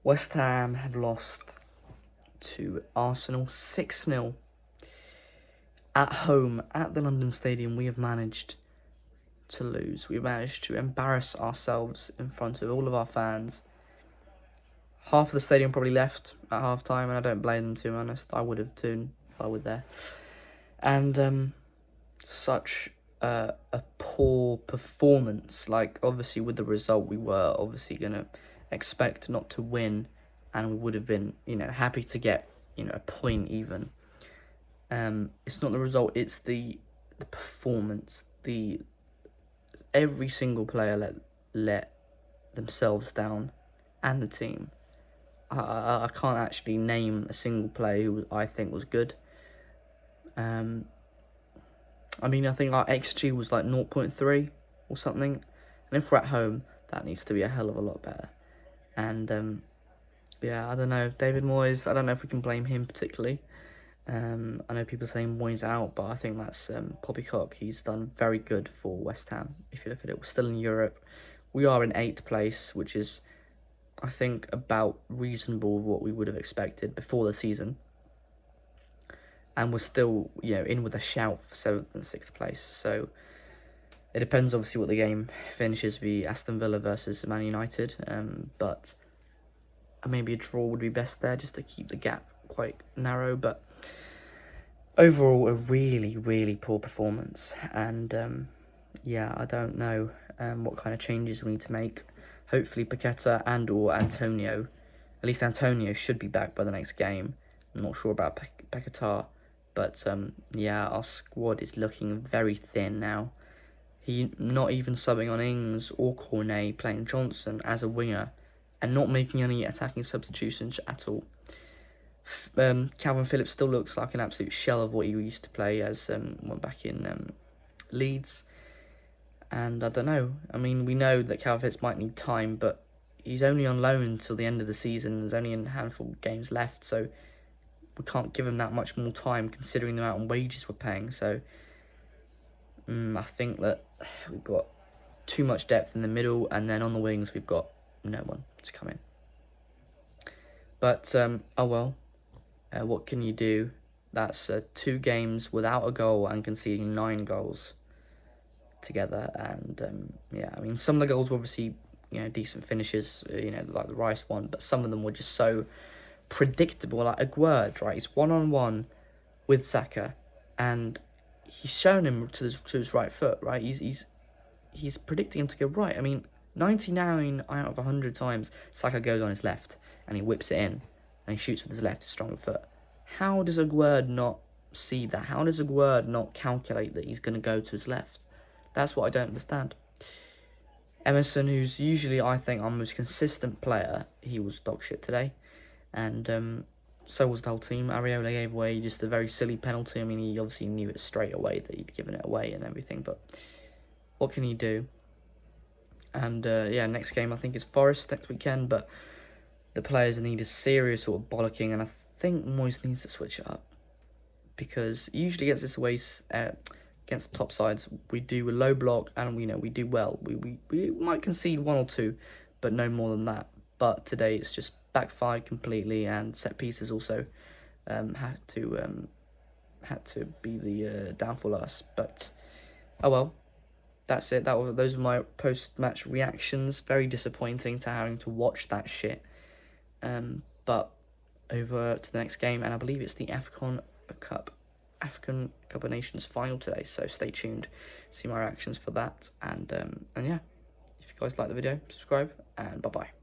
West Ham have lost to Arsenal 6-0 at home at the London Stadium. We have managed to lose. We managed to embarrass ourselves in front of all of our fans. Half of the stadium probably left at half time, and I don't blame them, to be honest. I would have too if I were there. And such a poor performance. Like, obviously, with the result, we were obviously going to expect not to win, and we would have been, happy to get, a point even. It's not the result, it's the performance. Every single player let themselves down, and the team. I can't actually name a single player who I think was good. I think our XG was like 0.3 or something. And if we're at home, that needs to be a hell of a lot better. And, I don't know. David Moyes, I don't know if we can blame him particularly. I know people are saying Moyes out, but I think that's poppycock. He's done very good for West Ham. If you look at it, we're still in Europe. We are in 8th place, which is, I think, about reasonable what we would have expected before the season. And we're still, in with a shout for 7th and 6th place. So it depends, obviously, what the game finishes via Aston Villa versus Man United. But maybe a draw would be best there, just to keep the gap quite narrow. But overall, a really, really poor performance. And, I don't know what kind of changes we need to make. Hopefully, Paqueta and or Antonio. At least Antonio should be back by the next game. I'm not sure about Paqueta. But, our squad is looking very thin now. He not even subbing on Ings or Cornet, playing Johnson as a winger, and not making any attacking substitutions at all. Calvin Phillips still looks like an absolute shell of what he used to play as back in Leeds. And I don't know. We know that Calvin Phillips might need time, but he's only on loan until the end of the season. There's only a handful of games left, so we can't give him that much more time considering the amount of wages we're paying. So I think that we've got too much depth in the middle, and then on the wings we've got no one to come in. But what can you do? That's 2 games without a goal and conceding 9 goals together. And some of the goals were obviously decent finishes, like the Rice one, but some of them were just so predictable. Like Aguerd, right? He's 1-on-1 with Saka, and he's shown him to his right foot, right? He's predicting him to go right. 99 out of 100 times, Saka goes on his left, and he whips it in, and he shoots with his left, his stronger foot. How does Aguerd not see that? How does Aguerd not calculate that he's going to go to his left? That's what I don't understand. Emerson, who's usually, I think, our most consistent player, he was dog shit today. And so was the whole team. Areola gave away just a very silly penalty. He obviously knew it straight away that he'd given it away and everything, but what can he do? And, next game I think is Forest next weekend, but the players need a serious sort of bollocking, and I think Moyes needs to switch it up, because usually against this away, against the top sides, we do a low block, and we do well. We might concede 1 or 2, but no more than that. But today it's just backfired completely, and set pieces also had to be the downfall of us. But that's it. Those are my post-match reactions. Very disappointing to having to watch that shit. But over to the next game, and I believe it's the African Cup of Nations final today. So stay tuned, see my reactions for that, and if you guys like the video, subscribe, and bye bye.